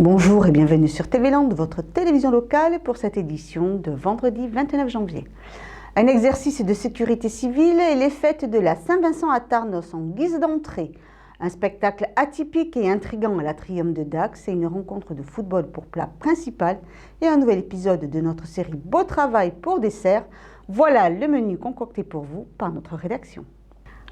Bonjour et bienvenue sur TV Land, votre télévision locale pour cette édition de vendredi 29 janvier. Un exercice de sécurité civile et les fêtes de la Saint-Vincent à Tarnos en guise d'entrée. Un spectacle atypique et intriguant à l'Atrium de Dax et une rencontre de football pour plat principal et un nouvel épisode de notre série Beau travail pour dessert. Voilà le menu concocté pour vous par notre rédaction.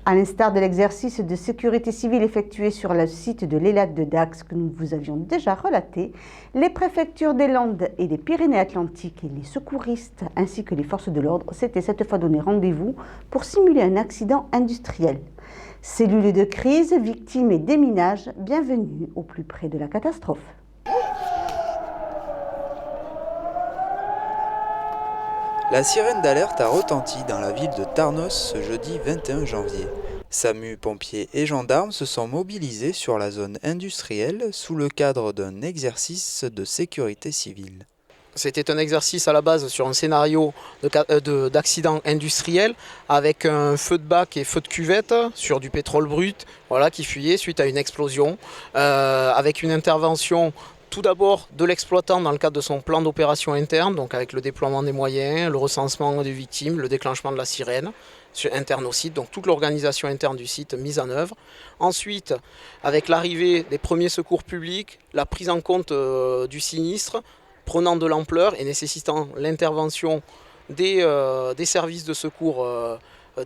À l'instar de l'exercice de sécurité civile effectué sur le site de l'ELAC de Dax que nous vous avions déjà relaté, les préfectures des Landes et des Pyrénées-Atlantiques et les secouristes ainsi que les forces de l'ordre s'étaient cette fois donné rendez-vous pour simuler un accident industriel. Cellules de crise, victimes et déminage, bienvenue au plus près de la catastrophe. La sirène d'alerte a retenti dans la ville de Tarnos ce jeudi 21 janvier. SAMU, pompiers et gendarmes se sont mobilisés sur la zone industrielle sous le cadre d'un exercice de sécurité civile. C'était un exercice à la base sur un scénario d'accident industriel avec un feu de bac et feu de cuvette sur du pétrole brut qui fuyait suite à une explosion avec une intervention tout d'abord de l'exploitant dans le cadre de son plan d'opération interne, donc avec le déploiement des moyens, le recensement des victimes, le déclenchement de la sirène interne au site, donc toute l'organisation interne du site mise en œuvre. Ensuite, avec l'arrivée des premiers secours publics, la prise en compte du sinistre, prenant de l'ampleur et nécessitant l'intervention des services de secours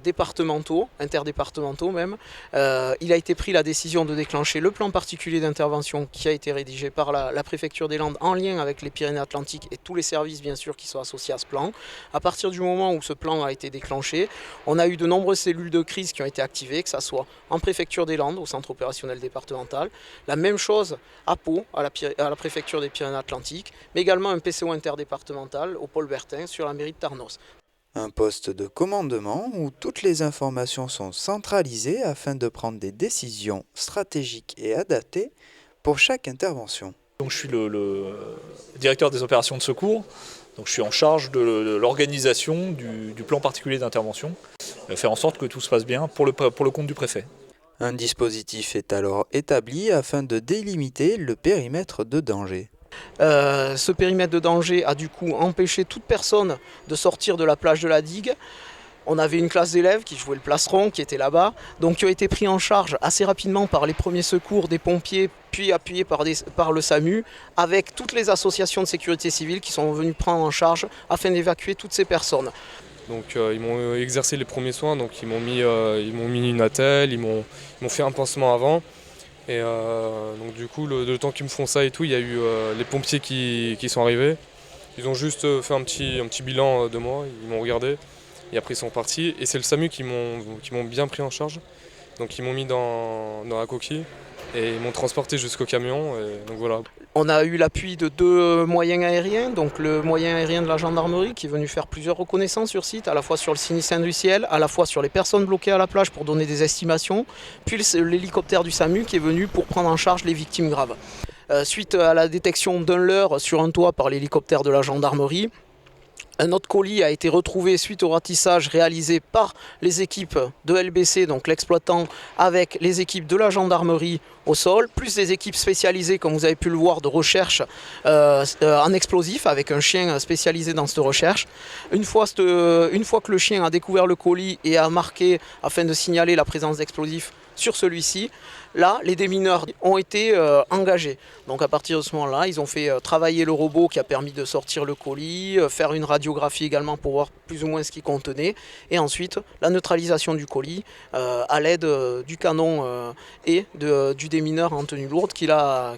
départementaux, interdépartementaux même. Il a été pris la décision de déclencher le plan particulier d'intervention qui a été rédigé par la préfecture des Landes en lien avec les Pyrénées-Atlantiques et tous les services bien sûr qui sont associés à ce plan. À partir du moment où ce plan a été déclenché, on a eu de nombreuses cellules de crise qui ont été activées, que ce soit en préfecture des Landes, au centre opérationnel départemental, la même chose à Pau, à la préfecture des Pyrénées-Atlantiques, mais également un PCO interdépartemental au pôle Bertin sur la mairie de Tarnos. Un poste de commandement où toutes les informations sont centralisées afin de prendre des décisions stratégiques et adaptées pour chaque intervention. Donc, je suis le directeur des opérations de secours, donc je suis en charge de l'organisation du plan particulier d'intervention, faire en sorte que tout se passe bien pour le compte du préfet. Un dispositif est alors établi afin de délimiter le périmètre de danger. Ce périmètre de danger a du coup empêché toute personne de sortir de la plage de la digue. On avait une classe d'élèves qui jouait le plastron, qui était là-bas, donc qui ont été pris en charge assez rapidement par les premiers secours des pompiers, puis appuyés par le SAMU, avec toutes les associations de sécurité civile qui sont venues prendre en charge afin d'évacuer toutes ces personnes. Donc ils m'ont exercé les premiers soins, donc ils m'ont mis une attelle, ils m'ont fait un pansement avant. Et donc du coup, le temps qu'ils me font ça et tout, il y a eu les pompiers qui sont arrivés. Ils ont juste fait un petit bilan de moi, ils m'ont regardé et après ils sont partis. Et c'est le SAMU qui m'ont bien pris en charge. Donc ils m'ont mis dans la coquille et ils m'ont transporté jusqu'au camion. Et donc voilà. On a eu l'appui de 2 moyens aériens, donc le moyen aérien de la gendarmerie qui est venu faire plusieurs reconnaissances sur site, à la fois sur le sinistre industriel, à la fois sur les personnes bloquées à la plage pour donner des estimations, puis l'hélicoptère du SAMU qui est venu pour prendre en charge les victimes graves. Suite à la détection d'un leurre sur un toit par l'hélicoptère de la gendarmerie, un autre colis a été retrouvé suite au ratissage réalisé par les équipes de LBC, donc l'exploitant, avec les équipes de la gendarmerie au sol, plus des équipes spécialisées, comme vous avez pu le voir, de recherche en explosifs, avec un chien spécialisé dans cette recherche. Une fois que le chien a découvert le colis et a marqué, afin de signaler la présence d'explosifs sur celui-ci, là, les démineurs ont été engagés. Donc à partir de ce moment-là, ils ont fait travailler le robot qui a permis de sortir le colis, faire une radiographie également pour voir plus ou moins ce qu'il contenait, et ensuite la neutralisation du colis à l'aide du canon et du démineur en tenue lourde qu'il a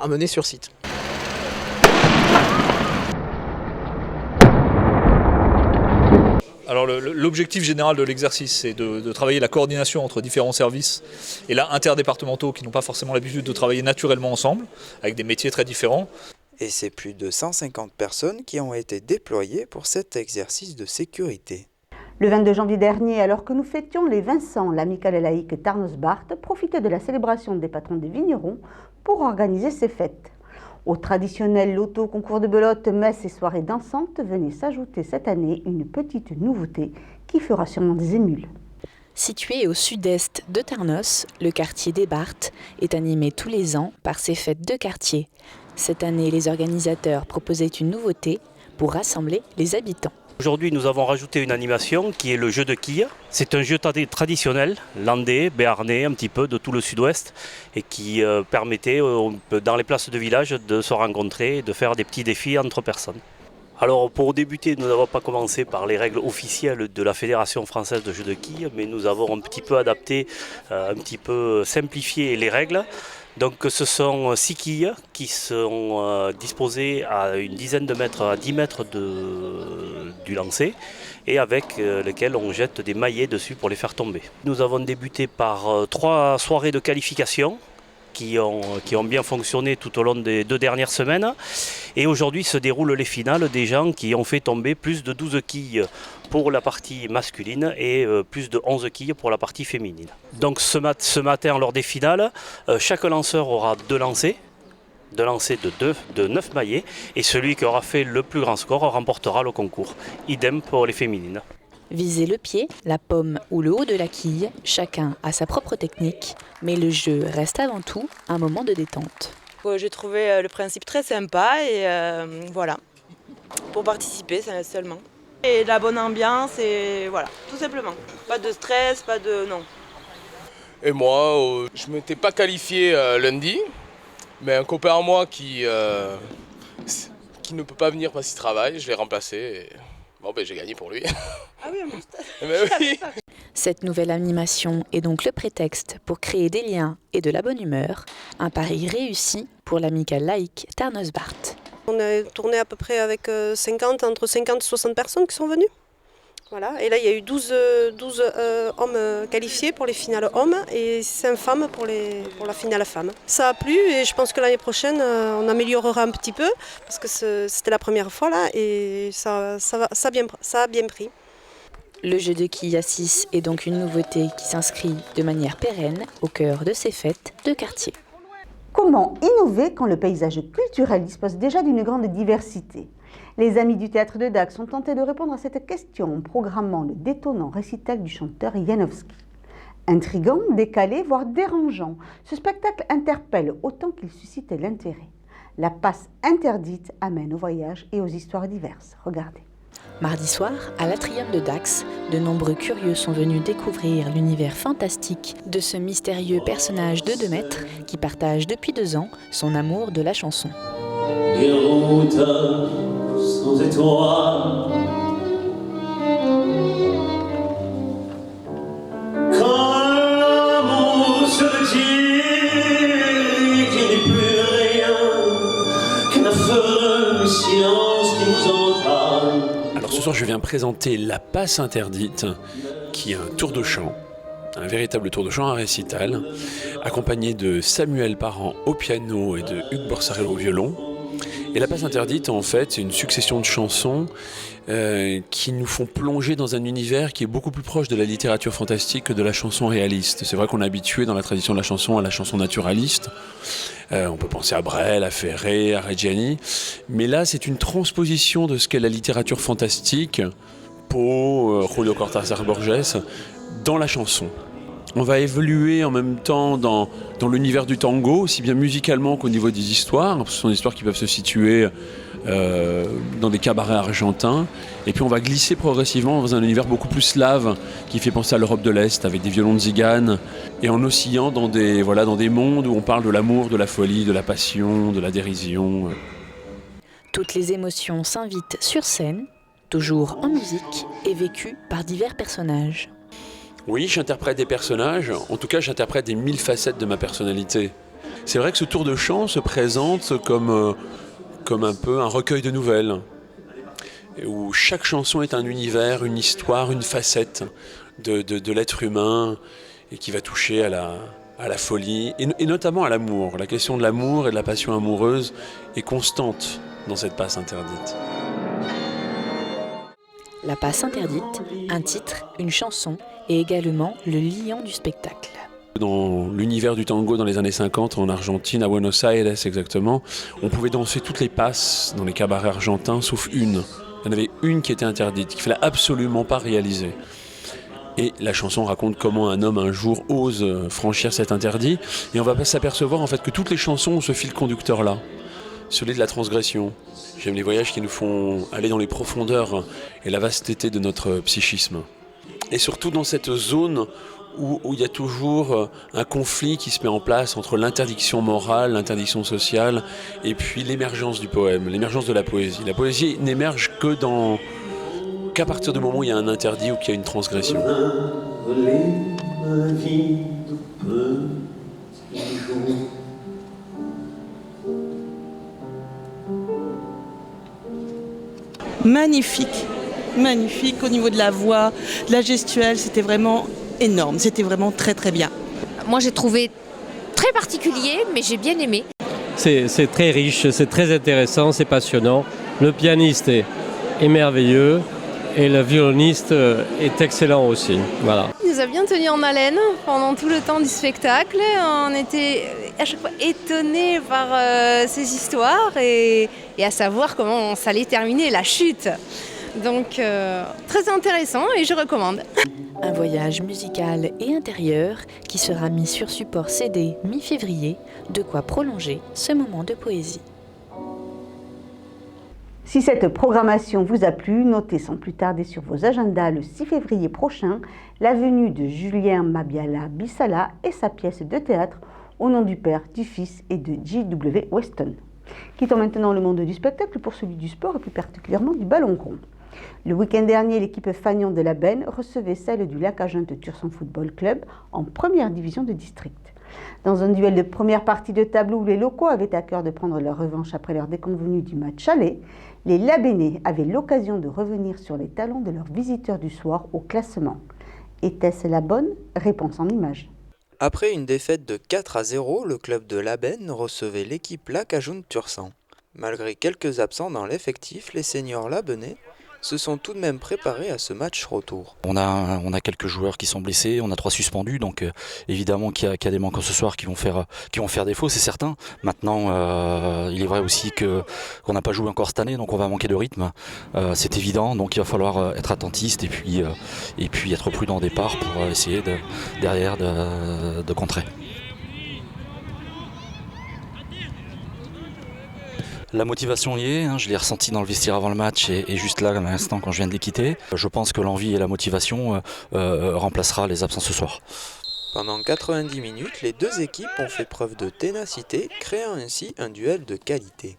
amené sur site. Alors l'objectif général de l'exercice, c'est de travailler la coordination entre différents services, et là interdépartementaux qui n'ont pas forcément l'habitude de travailler naturellement ensemble, avec des métiers très différents. Et c'est plus de 150 personnes qui ont été déployées pour cet exercice de sécurité. Le 22 janvier dernier, alors que nous fêtions les Vincent, l'amicale laïque Tarnos-Barth profitait de la célébration des patrons des vignerons pour organiser ses fêtes. Au traditionnel loto, concours de belote, messes et soirées dansantes venait s'ajouter cette année une petite nouveauté qui fera sûrement des émules. Situé au sud-est de Tarnos, le quartier des Barthes est animé tous les ans par ses fêtes de quartier. Cette année, les organisateurs proposaient une nouveauté pour rassembler les habitants. Aujourd'hui, nous avons rajouté une animation qui est le jeu de quilles. C'est un jeu traditionnel, landais, béarnais, un petit peu de tout le sud-ouest, et qui permettait dans les places de village de se rencontrer et de faire des petits défis entre personnes. Alors pour débuter, nous n'avons pas commencé par les règles officielles de la Fédération française de jeux de quilles, mais nous avons un petit peu adapté, un petit peu simplifié les règles. Donc ce sont 6 quilles qui sont disposées à une dizaine de mètres, à 10 mètres du lancer, et avec lesquelles on jette des maillets dessus pour les faire tomber. Nous avons débuté par 3 soirées de qualification qui ont bien fonctionné tout au long des 2 dernières semaines. Et aujourd'hui se déroulent les finales des gens qui ont fait tomber plus de 12 quilles pour la partie masculine et plus de 11 quilles pour la partie féminine. Donc ce matin, lors des finales, chaque lanceur aura 2 lancers de 9 maillets, et celui qui aura fait le plus grand score remportera le concours. Idem pour les féminines. Viser le pied, la pomme ou le haut de la quille, chacun a sa propre technique, mais le jeu reste avant tout un moment de détente. J'ai trouvé le principe très sympa et voilà, pour participer seulement. Et la bonne ambiance et voilà, tout simplement. Pas de stress, pas de... non. Et moi, je ne m'étais pas qualifié lundi, mais un copain à moi qui ne peut pas venir parce qu'il travaille, je l'ai remplacé. Et... Bon, ben, j'ai gagné pour lui. Ah oui, oui. Cette nouvelle animation est donc le prétexte pour créer des liens et de la bonne humeur. Un pari réussi pour l'amicale laïque Tarnos-Bart. On a tourné à peu près avec entre 50 et 60 personnes qui sont venues. Voilà. Et là, il y a eu 12 hommes qualifiés pour les finales hommes et 5 femmes pour la finale femmes. Ça a plu et je pense que l'année prochaine, on améliorera un petit peu parce que c'était la première fois là et ça a bien pris. Le jeu de quilles à 6 est donc une nouveauté qui s'inscrit de manière pérenne au cœur de ces fêtes de quartier. Comment innover quand le paysage culturel dispose déjà d'une grande diversité ? Les amis du théâtre de Dax ont tenté de répondre à cette question en programmant le détonnant récital du chanteur Janowski. Intrigant, décalé, voire dérangeant, ce spectacle interpelle autant qu'il suscite l'intérêt. La passe interdite amène au voyage et aux histoires diverses. Regardez. Mardi soir, à l'Atrium de Dax, de nombreux curieux sont venus découvrir l'univers fantastique de ce mystérieux personnage de 2 mètres qui partage depuis 2 ans son amour de la chanson. Des routes sans étoiles, quand l'amour se dit qu'il n'est plus rien qu'un affreux silence qui nous entraîne. Alors ce soir je viens présenter La Passe Interdite, qui est un tour de chant, un véritable tour de chant, un récital, accompagné de Samuel Parent au piano et de Hugues Borsarel au violon. Et La Passe Interdite, en fait, c'est une succession de chansons qui nous font plonger dans un univers qui est beaucoup plus proche de la littérature fantastique que de la chanson réaliste. C'est vrai qu'on est habitué dans la tradition de la chanson à la chanson naturaliste. On peut penser à Brel, à Ferré, à Reggiani. Mais là, c'est une transposition de ce qu'est la littérature fantastique, Poe, Julio Cortázar Borges, dans la chanson. On va évoluer en même temps dans l'univers du tango, aussi bien musicalement qu'au niveau des histoires. Ce sont des histoires qui peuvent se situer dans des cabarets argentins. Et puis on va glisser progressivement dans un univers beaucoup plus slave, qui fait penser à l'Europe de l'Est, avec des violons de zigane, et en oscillant dans des mondes où on parle de l'amour, de la folie, de la passion, de la dérision. Toutes les émotions s'invitent sur scène, toujours en musique et vécues par divers personnages. Oui, j'interprète des personnages, en tout cas j'interprète des 1000 facettes de ma personnalité. C'est vrai que ce tour de chant se présente comme un peu un recueil de nouvelles, où chaque chanson est un univers, une histoire, une facette de l'être humain, et qui va toucher à la folie, et notamment à l'amour. La question de l'amour et de la passion amoureuse est constante dans cette passe interdite. La Passe Interdite, un titre, une chanson et également le liant du spectacle. Dans l'univers du tango dans les années 50 en Argentine, à Buenos Aires exactement, on pouvait danser toutes les passes dans les cabarets argentins sauf une. Il y en avait une qui était interdite, qu'il ne fallait absolument pas réaliser. Et la chanson raconte comment un homme un jour ose franchir cet interdit. Et on va s'apercevoir en fait que toutes les chansons ont ce fil conducteur-là. celui de la transgression. J'aime les voyages qui nous font aller dans les profondeurs et la vasteté de notre psychisme. Et surtout dans cette zone où il y a toujours un conflit qui se met en place entre l'interdiction morale, l'interdiction sociale et puis l'émergence du poème, l'émergence de la poésie. La poésie n'émerge qu'à partir du moment où il y a un interdit ou qu'il y a une transgression. Magnifique, magnifique au niveau de la voix, de la gestuelle, c'était vraiment énorme, c'était vraiment très très bien. Moi j'ai trouvé très particulier, mais j'ai bien aimé. C'est très riche, c'est très intéressant, c'est passionnant. Le pianiste est merveilleux et le violoniste est excellent aussi. Voilà. Il nous a bien tenu en haleine pendant tout le temps du spectacle. On était à chaque fois étonnés par ces histoires et à savoir comment ça allait terminer, la chute. Donc très intéressant et je recommande. Un voyage musical et intérieur qui sera mis sur support CD mi-février, de quoi prolonger ce moment de poésie. Si cette programmation vous a plu, notez sans plus tarder sur vos agendas le 6 février prochain la venue de Julien Mabiala Bissala et sa pièce de théâtre Au nom du Père, du Fils et de J.W. Weston. Quittons maintenant le monde du spectacle pour celui du sport et plus particulièrement du ballon rond. Le week-end dernier, l'équipe Fagnon de la Benne recevait celle du Lac-Agen de Tursan Football Club en première division de district. Dans un duel de première partie de tableau où les locaux avaient à cœur de prendre leur revanche après leur déconvenue du match aller, les Labennais avaient l'occasion de revenir sur les talons de leurs visiteurs du soir au classement. Était-ce la bonne réponse en images? Après une défaite de 4-0, le club de Labenne recevait l'équipe Lac-Agen de Tursan. Malgré quelques absents dans l'effectif, les seniors labennais se sont tout de même préparés à ce match retour. On a quelques joueurs qui sont blessés, on a 3 suspendus, donc évidemment qu'il y a des manquants ce soir qui vont faire défaut, c'est certain. Maintenant, il est vrai aussi qu'on n'a pas joué encore cette année, donc on va manquer de rythme, c'est évident, donc il va falloir être attentiste et puis être prudent au départ pour essayer derrière de contrer. La motivation y est, je l'ai ressenti dans le vestiaire avant le match et juste là, à l'instant, quand je viens de les quitter. Je pense que l'envie et la motivation remplacera les absences ce soir. Pendant 90 minutes, les deux équipes ont fait preuve de ténacité, créant ainsi un duel de qualité.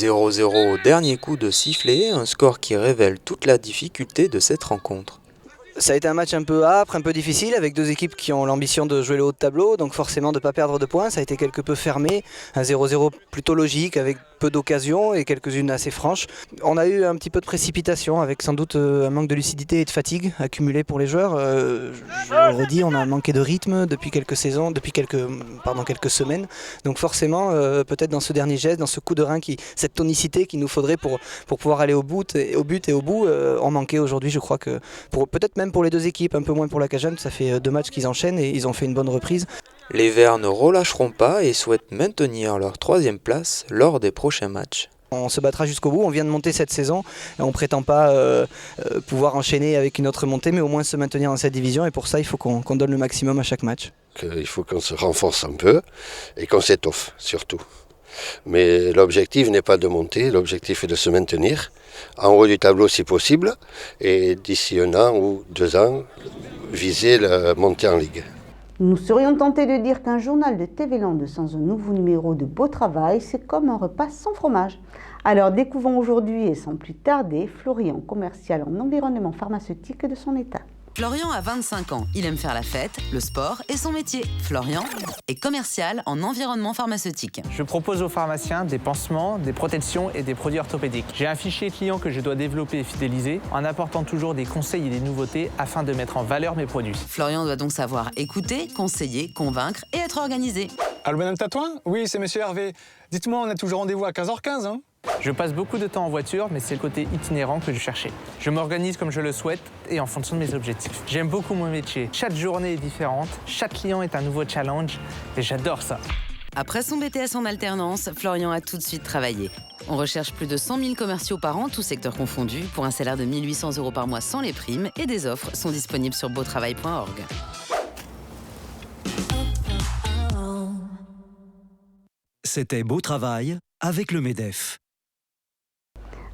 « 0-0 au dernier coup de sifflet, un score qui révèle toute la difficulté de cette rencontre. Ça a été un match un peu âpre, un peu difficile, avec deux équipes qui ont l'ambition de jouer le haut de tableau, donc forcément de ne pas perdre de points. Ça a été quelque peu fermé, un 0-0 plutôt logique, avec peu d'occasions et quelques-unes assez franches. On a eu un petit peu de précipitation, avec sans doute un manque de lucidité et de fatigue accumulé pour les joueurs. Je le redis, on a manqué de rythme depuis quelques saisons, depuis quelques semaines. Donc forcément, peut-être dans ce dernier geste, dans ce coup de rein, cette tonicité qu'il nous faudrait pour pouvoir aller au but et au bout, on manquait aujourd'hui. Je crois que peut-être même pour les deux équipes, un peu moins pour la Lac-Agen, ça fait 2 matchs qu'ils enchaînent et ils ont fait une bonne reprise. Les Verts ne relâcheront pas et souhaitent maintenir leur 3e place lors des prochains matchs. On se battra jusqu'au bout, on vient de monter cette saison, on ne prétend pas pouvoir enchaîner avec une autre montée, mais au moins se maintenir dans cette division et pour ça il faut qu'on donne le maximum à chaque match. Il faut qu'on se renforce un peu et qu'on s'étoffe surtout. Mais l'objectif n'est pas de monter, l'objectif est de se maintenir en haut du tableau si possible, et d'ici 1 an ou 2 ans, viser la montée en Ligue. Nous serions tentés de dire qu'un journal de TV Land sans un nouveau numéro de Beau Travail, c'est comme un repas sans fromage. Alors découvrons aujourd'hui et sans plus tarder Florian, commercial en environnement pharmaceutique de son état. Florian a 25 ans, il aime faire la fête, le sport et son métier. Florian est commercial en environnement pharmaceutique. Je propose aux pharmaciens des pansements, des protections et des produits orthopédiques. J'ai un fichier client que je dois développer et fidéliser en apportant toujours des conseils et des nouveautés afin de mettre en valeur mes produits. Florian doit donc savoir écouter, conseiller, convaincre et être organisé. Allô, madame Tatouin? Oui, c'est monsieur Hervé. Dites-moi, on a toujours rendez-vous à 15h15, hein? Je passe beaucoup de temps en voiture, mais c'est le côté itinérant que je cherchais. Je m'organise comme je le souhaite et en fonction de mes objectifs. J'aime beaucoup mon métier. Chaque journée est différente, chaque client est un nouveau challenge et j'adore ça. Après son BTS en alternance, Florian a tout de suite travaillé. On recherche plus de 100 000 commerciaux par an, tous secteurs confondus, pour un salaire de 1 800 € par mois sans les primes, et des offres sont disponibles sur beautravail.org. C'était Beau Travail avec le MEDEF.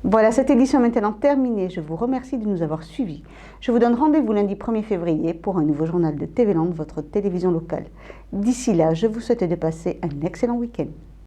Voilà, cette édition est maintenant terminée. Je vous remercie de nous avoir suivis. Je vous donne rendez-vous lundi 1er février pour un nouveau journal de TV Land, votre télévision locale. D'ici là, je vous souhaite de passer un excellent week-end.